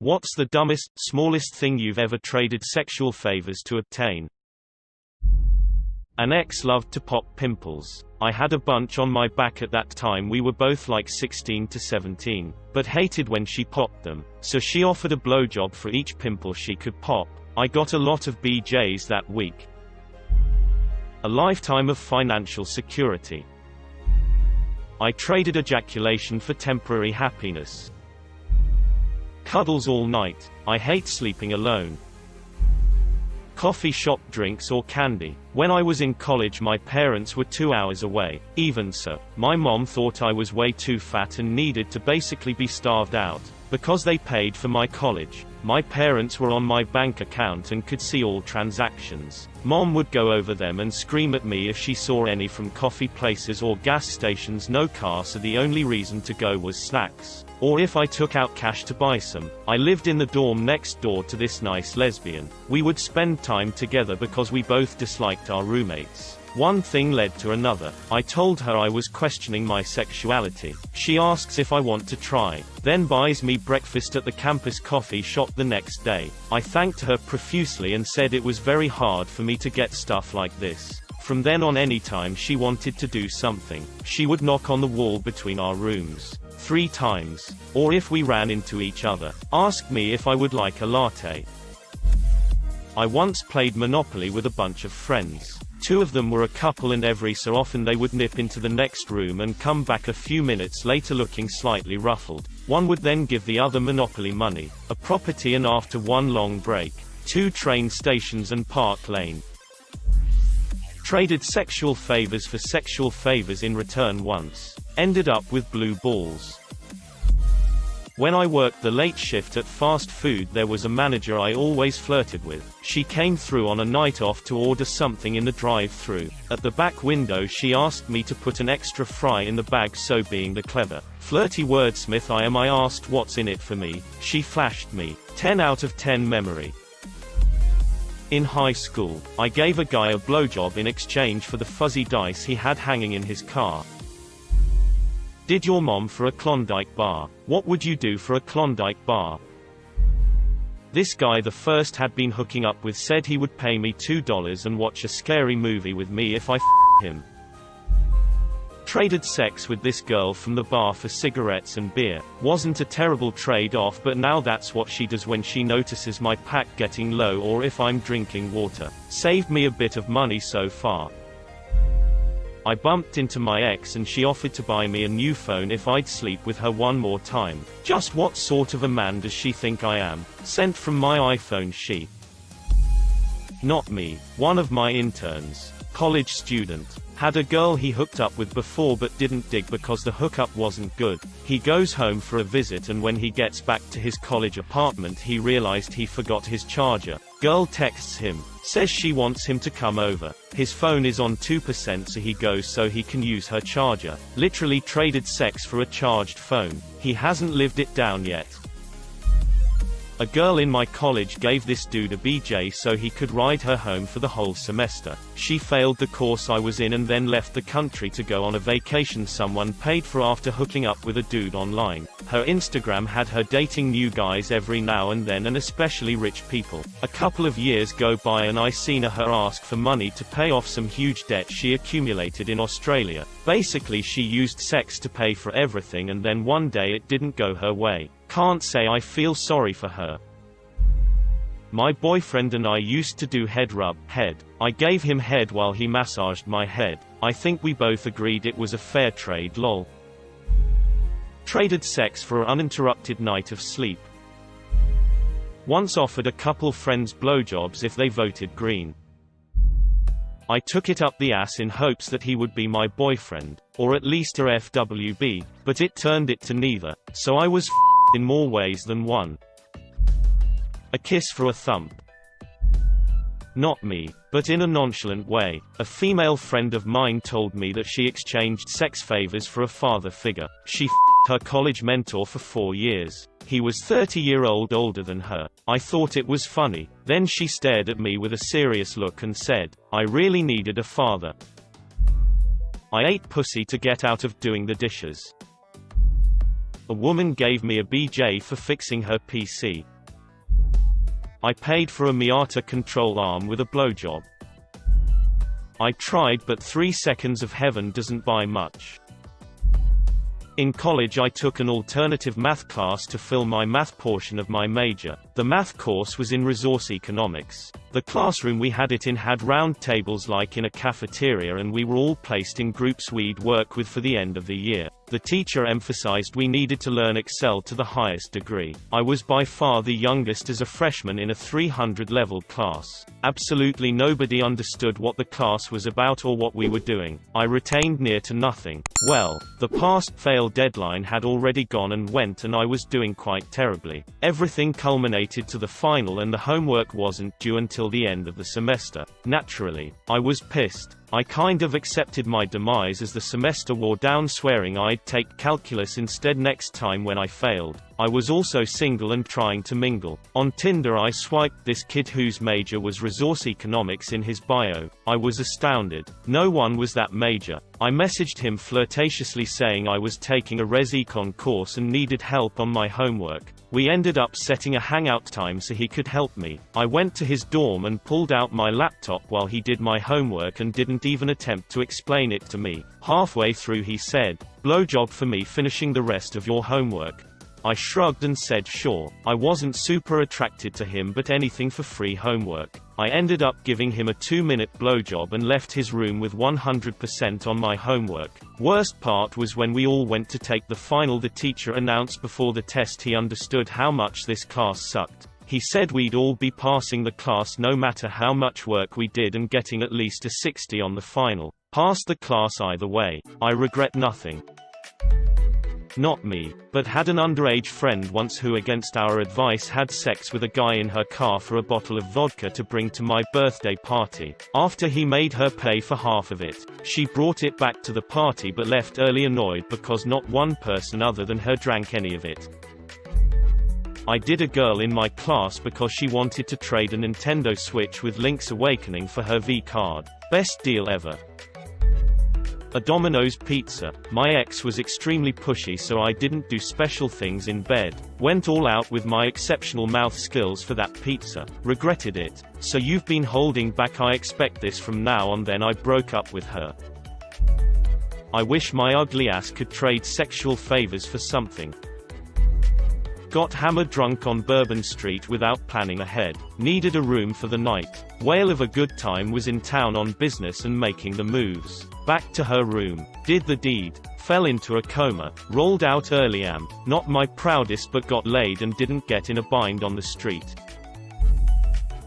What's the dumbest, smallest thing you've ever traded sexual favors to obtain? An ex loved to pop pimples. I had a bunch on my back at that time. We were both like 16 to 17, but hated when she popped them, so she offered a blowjob for each pimple she could pop. I got a lot of BJs that week. A lifetime of financial security. I traded ejaculation for temporary happiness. Cuddles all night. I hate sleeping alone. Coffee shop drinks or candy. When I was in college, my parents were 2 hours away. Even so, my mom thought I was way too fat and needed to basically be starved out. Because they paid for my college, my parents were on my bank account and could see all transactions. Mom would go over them and scream at me if she saw any from coffee places or gas stations. No car, so the only reason to go was snacks. Or if I took out cash to buy some. I lived in the dorm next door to this nice lesbian. We would spend time together because we both disliked our roommates. One thing led to another. I told her I was questioning my sexuality. She asks if I want to try, then buys me breakfast at the campus coffee shop the next day. I thanked her profusely and said it was very hard for me to get stuff like this. From then on, anytime she wanted to do something, she would knock on the wall between our rooms 3 times. Or if we ran into each other, ask me if I would like a latte. I once played Monopoly with a bunch of friends. 2 of them were a couple, and every so often they would nip into the next room and come back a few minutes later looking slightly ruffled. One would then give the other Monopoly money, a property, and after one long break, 2 train stations and Park Lane. Traded sexual favors for sexual favors in return once. Ended up with blue balls. When I worked the late shift at fast food, there was a manager I always flirted with. She came through on a night off to order something in the drive-thru. At the back window she asked me to put an extra fry in the bag, so being the clever, flirty wordsmith I am, I asked what's in it for me. She flashed me 10 out of 10 memory. In high school, I gave a guy a blowjob in exchange for the fuzzy dice he had hanging in his car. Did your mom for a Klondike bar? What would you do for a Klondike bar? This guy the first had been hooking up with said he would pay me $2 and watch a scary movie with me if I him. Traded sex with this girl from the bar for cigarettes and beer. Wasn't a terrible trade-off, but now that's what she does when she notices my pack getting low or if I'm drinking water. Saved me a bit of money so far. I bumped into my ex and she offered to buy me a new phone if I'd sleep with her one more time. Just what sort of a man does she think I am? Sent from my iPhone. She. Not me. One of my interns, college student, had a girl he hooked up with before but didn't dig because the hookup wasn't good. He goes home for a visit and when he gets back to his college apartment he realized he forgot his charger. Girl texts him, says she wants him to come over. His phone is on 2%, so he goes so he can use her charger. Literally traded sex for a charged phone. He hasn't lived it down yet. A girl in my college gave this dude a BJ so he could ride her home for the whole semester. She failed the course I was in and then left the country to go on a vacation someone paid for after hooking up with a dude online. Her Instagram had her dating new guys every now and then, and especially rich people. A couple of years go by and I seen her ask for money to pay off some huge debt she accumulated in Australia. Basically she used sex to pay for everything, and then one day it didn't go her way. Can't say I feel sorry for her. My boyfriend and I used to do head rub. I gave him head while he massaged my head. I think we both agreed it was a fair trade. Lol. Traded sex for an uninterrupted night of sleep. Once offered a couple friends blowjobs if they voted green. I took it up the ass in hopes that he would be my boyfriend, or at least a FWB, but it turned it to neither, so I was in more ways than one. A kiss for a thump. Not me, but in a nonchalant way. A female friend of mine told me that she exchanged sex favors for a father figure. She her college mentor for 4 years. He was 30-year-old older than her. I thought it was funny. Then she stared at me with a serious look and said, "I really needed a father." I ate pussy to get out of doing the dishes. A woman gave me a BJ for fixing her PC. I paid for a Miata control arm with a blowjob. I tried, but 3 seconds of heaven doesn't buy much. In college I took an alternative math class to fill my math portion of my major. The math course was in resource economics. The classroom we had it in had round tables like in a cafeteria, and we were all placed in groups we'd work with for the end of the year. The teacher emphasized we needed to learn Excel to the highest degree. I was by far the youngest as a freshman in a 300-level class. Absolutely nobody understood what the class was about or what we were doing. I retained near to nothing. Well, the pass-fail deadline had already gone and went, and I was doing quite terribly. Everything culminated to the final, and the homework wasn't due until the end of the semester. Naturally, I was pissed. I kind of accepted my demise as the semester wore down, swearing I'd take calculus instead next time when I failed. I was also single and trying to mingle. On Tinder I swiped this kid whose major was resource economics in his bio. I was astounded. No one was that major. I messaged him flirtatiously saying I was taking a res econ course and needed help on my homework. We ended up setting a hangout time so he could help me. I went to his dorm and pulled out my laptop while he did my homework and didn't even attempt to explain it to me. Halfway through he said, "Blowjob for me finishing the rest of your homework." I shrugged and said sure. I wasn't super attracted to him, but anything for free homework. I ended up giving him a 2-minute blowjob and left his room with 100% on my homework. Worst part was when we all went to take the final, the teacher announced before the test he understood how much this class sucked. He said we'd all be passing the class no matter how much work we did and getting at least a 60 on the final. Passed the class either way. I regret nothing. Not me, but had an underage friend once who, against our advice, had sex with a guy in her car for a bottle of vodka to bring to my birthday party. After he made her pay for half of it, she brought it back to the party but left early annoyed because not one person other than her drank any of it. I did a girl in my class because she wanted to trade a Nintendo Switch with Link's Awakening for her V card. Best deal ever. A Domino's pizza. My ex was extremely pushy, so I didn't do special things in bed. Went all out with my exceptional mouth skills for that pizza. Regretted it. So you've been holding back, I expect this from now on. Then I broke up with her. I wish my ugly ass could trade sexual favors for something. Got hammered drunk on Bourbon Street without planning ahead. Needed a room for the night. Whale of a good time, was in town on business and making the moves. Back to her room. Did the deed. Fell into a coma. Rolled out early. Not my proudest, but got laid and didn't get in a bind on the street.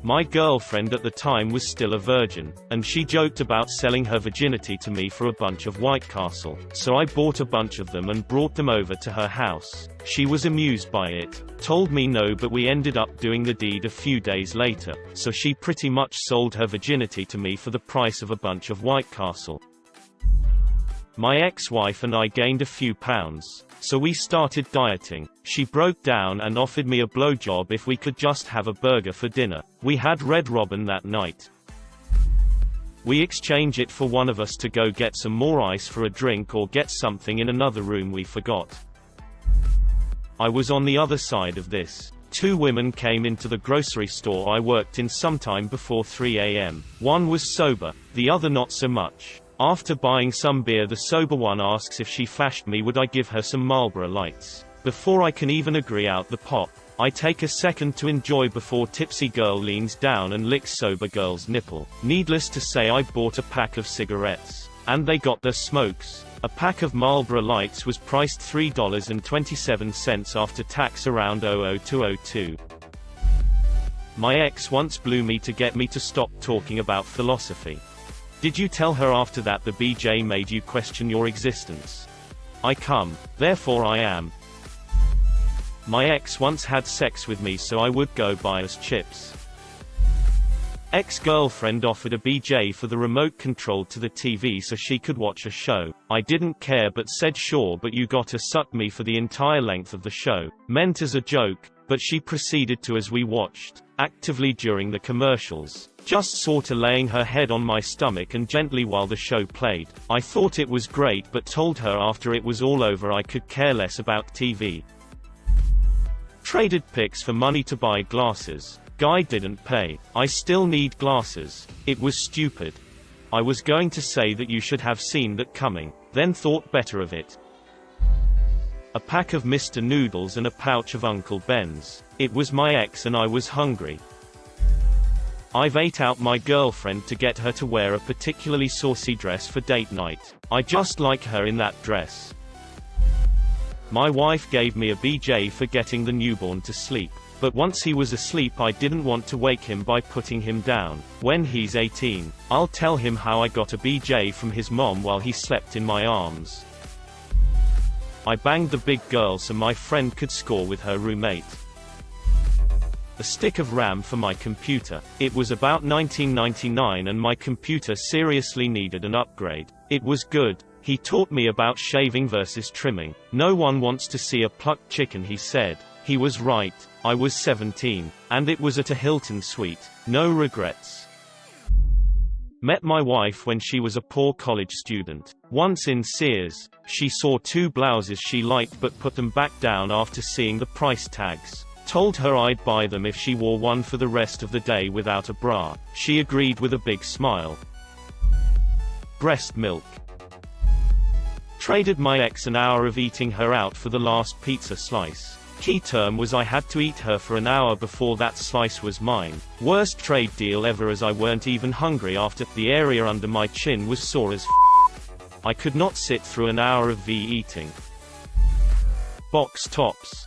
My girlfriend at the time was still a virgin, and she joked about selling her virginity to me for a bunch of White Castle, so I bought a bunch of them and brought them over to her house. She was amused by it, told me no, but we ended up doing the deed a few days later, so she pretty much sold her virginity to me for the price of a bunch of White Castle. My ex-wife and I gained a few pounds, so we started dieting. She broke down and offered me a blowjob if we could just have a burger for dinner. We had Red Robin that night. We exchange it for one of us to go get some more ice for a drink or get something in another room we forgot. I was on the other side of this. 2 women came into the grocery store I worked in sometime before 3 a.m. One was sober, the other not so much. After buying some beer, the sober one asks if she flashed me would I give her some Marlboro Lights. Before I can even agree out the pop, I take a second to enjoy before tipsy girl leans down and licks sober girl's nipple. Needless to say, I bought a pack of cigarettes. And they got their smokes. A pack of Marlboro Lights was priced $3.27 after tax, around 00202. My ex once blew me to get me to stop talking about philosophy. Did you tell her after that the BJ made you question your existence? I come, therefore I am. My ex once had sex with me so I would go buy us chips. Ex-girlfriend offered a BJ for the remote control to the TV so she could watch a show. I didn't care but said sure, but you gotta suck me for the entire length of the show. Meant as a joke, but she proceeded to as we watched. actively during the commercials, just sorta laying her head on my stomach and gently while the show played. I thought it was great but told her after it was all over I could care less about TV. Traded pics for money to buy glasses. Guy didn't pay. I still need glasses. It was stupid. I was going to say that you should have seen that coming, then thought better of it. A pack of Mr. Noodles and a pouch of Uncle Ben's. It was my ex and I was hungry. I've ate out my girlfriend to get her to wear a particularly saucy dress for date night. I just like her in that dress. My wife gave me a BJ for getting the newborn to sleep. But once he was asleep I didn't want to wake him by putting him down. When he's 18, I'll tell him how I got a BJ from his mom while he slept in my arms. I banged the big girl so my friend could score with her roommate. A stick of RAM for my computer. It was about 1999 and my computer seriously needed an upgrade. It was good. He taught me about shaving versus trimming. No one wants to see a plucked chicken, he said. He was right. I was 17, and it was at a Hilton suite. No regrets. Met my wife when she was a poor college student. Once in Sears, she saw 2 blouses she liked but put them back down after seeing the price tags. Told her I'd buy them if she wore one for the rest of the day without a bra. She agreed with a big smile. Breast milk. Traded my ex an hour of eating her out for the last pizza slice. Key term was I had to eat her for an hour before that slice was mine. Worst trade deal ever as I weren't even hungry after. The area under my chin was sore as f. I could not sit through an hour of eating. Box tops.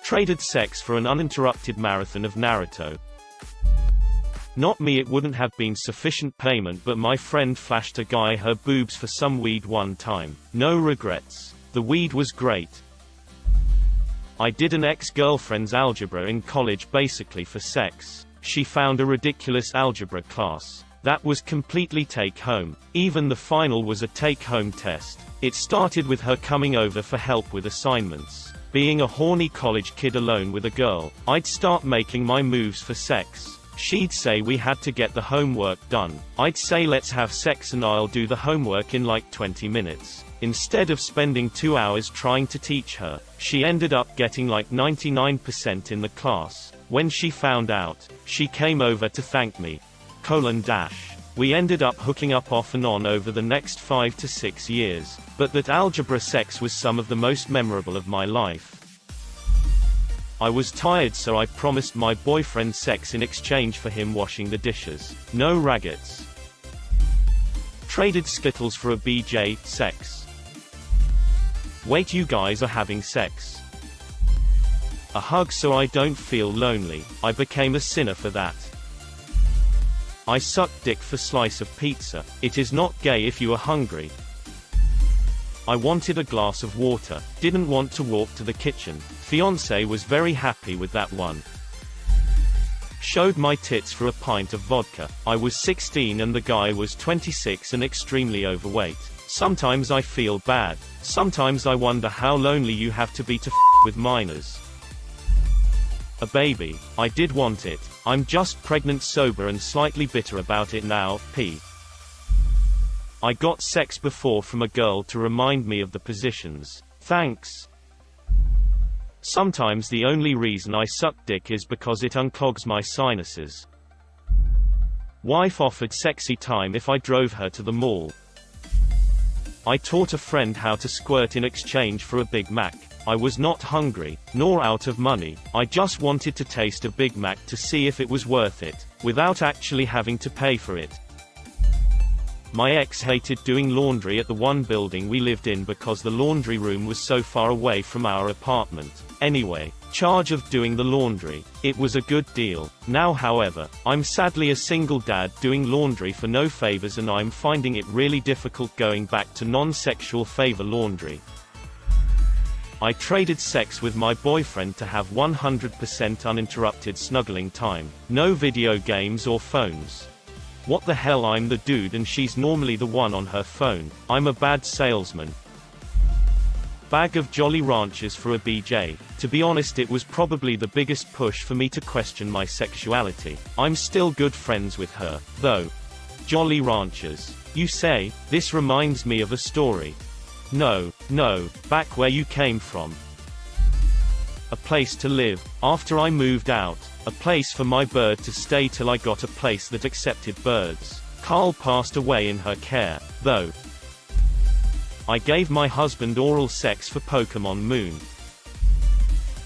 Traded sex for an uninterrupted marathon of Naruto. Not me, it wouldn't have been sufficient payment, but my friend flashed a guy her boobs for some weed one time. No regrets. The weed was great. I did an ex-girlfriend's algebra in college basically for sex. She found a ridiculous algebra class. That was completely take-home. Even the final was a take-home test. It started with her coming over for help with assignments. Being a horny college kid alone with a girl, I'd start making my moves for sex. She'd say we had to get the homework done. I'd say let's have sex and I'll do the homework in like 20 minutes. Instead of spending 2 hours trying to teach her, she ended up getting like 99% in the class. When she found out, she came over to thank me. We ended up hooking up off and on over the next 5 to 6 years, but that algebra sex was some of the most memorable of my life. I was tired, so I promised my boyfriend sex in exchange for him washing the dishes. No raggets. Traded Skittles for a BJ, sex. Wait, you guys are having sex? A hug so I don't feel lonely. I became a sinner for that. I sucked dick for slice of pizza. It is not gay if you are hungry. I wanted a glass of water. Didn't want to walk to the kitchen. Fiancé was very happy with that one. Showed my tits for a pint of vodka. I was 16 and the guy was 26 and extremely overweight. Sometimes I feel bad. Sometimes I wonder how lonely you have to be to with minors. A baby. I did want it. I'm just pregnant, sober and slightly bitter about it now. P. I got sex before from a girl to remind me of the positions. Thanks. Sometimes the only reason I suck dick is because it unclogs my sinuses. Wife offered sexy time if I drove her to the mall. I taught a friend how to squirt in exchange for a Big Mac. I was not hungry, nor out of money. I just wanted to taste a Big Mac to see if it was worth it, without actually having to pay for it. My ex hated doing laundry at the one building we lived in because the laundry room was so far away from our apartment. Anyway, charge of doing the laundry. It was a good deal. Now however, I'm sadly a single dad doing laundry for no favors and I'm finding it really difficult going back to non-sexual favor laundry. I traded sex with my boyfriend to have 100% uninterrupted snuggling time. No video games or phones. What the hell, I'm the dude and she's normally the one on her phone. I'm a bad salesman. bag of Jolly Ranchers for a BJ. To be honest, it was probably the biggest push for me to question my sexuality. I'm still good friends with her, though. Jolly Ranchers. You say? This reminds me of a story. No, back where you came from. A place to live. After I moved out, a place for my bird to stay till I got a place that accepted birds. Carl passed away in her care, though. I gave my husband oral sex for Pokemon Moon.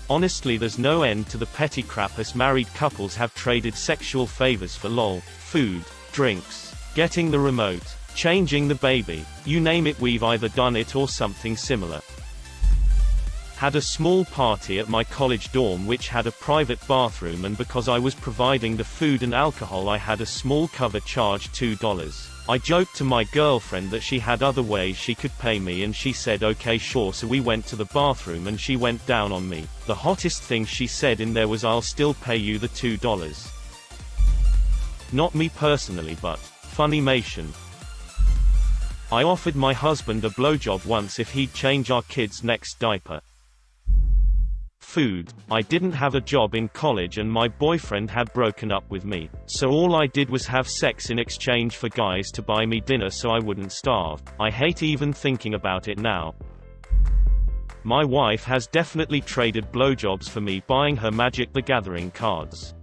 Honestly, there's no end to the petty crap us married couples have traded sexual favors for. Lol. Food, drinks, getting the remote, changing the baby, you name it, we've either done it or something similar. Had a small party at my college dorm which had a private bathroom, and because I was providing the food and alcohol I had a small cover charged $2. I joked to my girlfriend that she had other ways she could pay me, and she said okay sure, so we went to the bathroom and she went down on me. The hottest thing she said in there was, "I'll still pay you the $2. Not me personally, but Funimation. I offered my husband a blowjob once if he'd change our kid's next diaper. Food. I didn't have a job in college and my boyfriend had broken up with me, so all I did was have sex in exchange for guys to buy me dinner so I wouldn't starve. I hate even thinking about it now. My wife has definitely traded blowjobs for me buying her Magic the Gathering cards.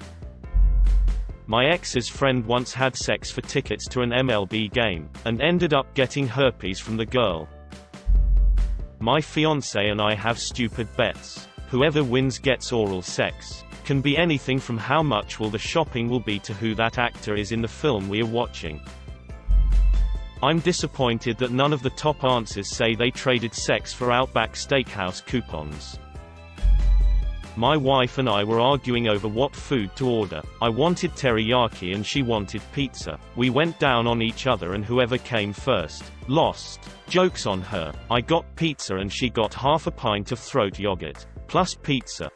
My ex's friend once had sex for tickets to an MLB game, and ended up getting herpes from the girl. My fiancé and I have stupid bets. Whoever wins gets oral sex. Can be anything from how much will the shopping will be to who that actor is in the film we are watching. I'm disappointed that none of the top answers say they traded sex for Outback Steakhouse coupons. My wife and I were arguing over what food to order. I wanted teriyaki and she wanted pizza. We went down on each other and whoever came first lost. Joke's on her. I got pizza and she got half a pint of throat yogurt. Plus pizza.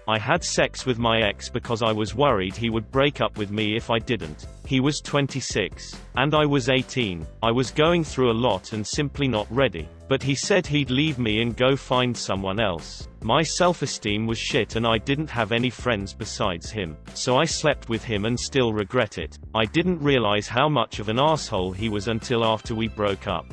I had sex with my ex because I was worried he would break up with me if I didn't. He was 26. And I was 18. I was going through a lot and simply not ready. But he said he'd leave me and go find someone else. My self-esteem was shit and I didn't have any friends besides him. So I slept with him and still regret it. I didn't realize how much of an asshole he was until after we broke up.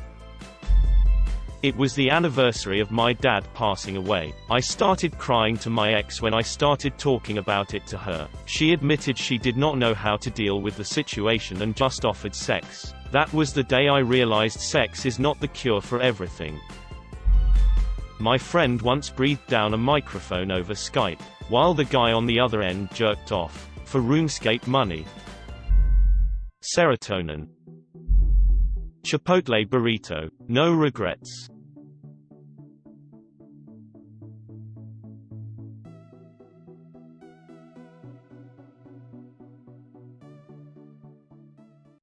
It was the anniversary of my dad passing away. I started crying to my ex when I started talking about it to her. She admitted she did not know how to deal with the situation and just offered sex. That was the day I realized sex is not the cure for everything. My friend once breathed down a microphone over Skype, while the guy on the other end jerked off. For RuneScape money. Serotonin. Chipotle burrito. No regrets.